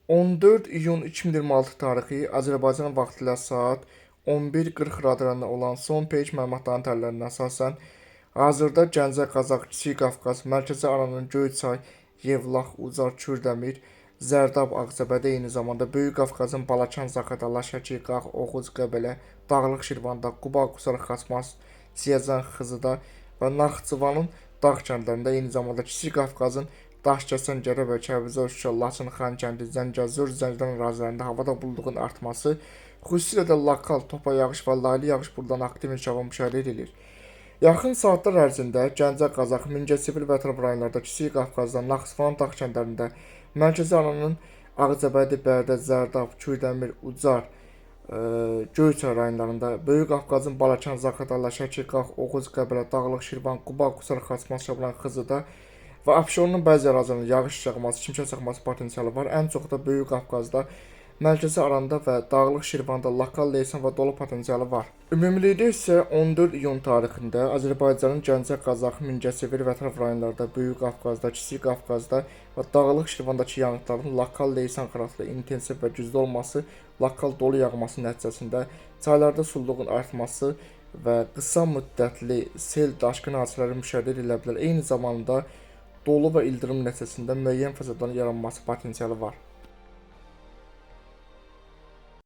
14 iyun 2026 tarixi Azərbaycan vaxtı ilə saat 11:40 radələrində olan son peyk məlumatların təhlillərinə əsasən, hazırda Gəncə, Qazax, Kiçik Qafqaz, Mərkəzi Aranın Göyçay, Yevlax, Ucar, Kürdəmir, Zərdab, Ağcabədi, eyni zamanda Böyük Qafqazın Balakən, Zaqatala, Şəki, Qax, Oğuz, Qəbələ, Dağlıq Şirvanda, Quba, Qusar, Xaçmaz, Siyəzən, Xızıda və Naxçıvanın dağ kəndlərində, eyni zamanda Kiçik Qafqazın Daşkəsən, Gərəbəy, Kəvrizə, Şuşa, Laçın, Xankəndi, Zəngəzur, Zəngilan ərazilərində havada buludun artması, xüsusilə də lokal topa yağış və laylı yağış buradan aktiv inkişafı müşahidə edilir. Yaxın saatlar ərzində Gəncə, Qazax, Mingəçevir və ətraf rayonlarda, Kiçik Qafqazda, Naxçıvan dağ kəndlərində, Mərkəzi Aranın Ağcabədi, Bərdə, Zərdab, Kürdəmir, Ucar, Göyçay rayonlarında, Böyük Qafqazın Balakən, Zaqatala, Şəki, Qax, Oğuz, Qəbələ, Dağlıq Şirvan, Quba, Qusar, Xaçmaz, Şabran, Xızıda və Abşeronun bəzi ərazilərində yağış yağması, şimşək çaxması potensialı var. Ən çox da Böyük Qafqazda, Mərkəzi Aranda və Dağlıq Şirvanda lokal leysan və dolu potensialı var. Ümumilikdə isə 14 iyun tarixində Azərbaycanın Gəncə, Qazax, Mingəçevir və ətraf rayonlarda, Böyük Qafqazda, Kiçik Qafqazda və Dağlıq Şirvandakı yağıntıların lokal leysan xarakterli intensiv və güclü olması, lokal dolu yağması nəticəsində çaylarda sululuğun artması və qısa müddətli sel, daşqın hadisələri müşahidə edilə bilər. Eyni zamanda dolu və ildırım nəticəsində müəyyən fəsadların yaranması potensialı var.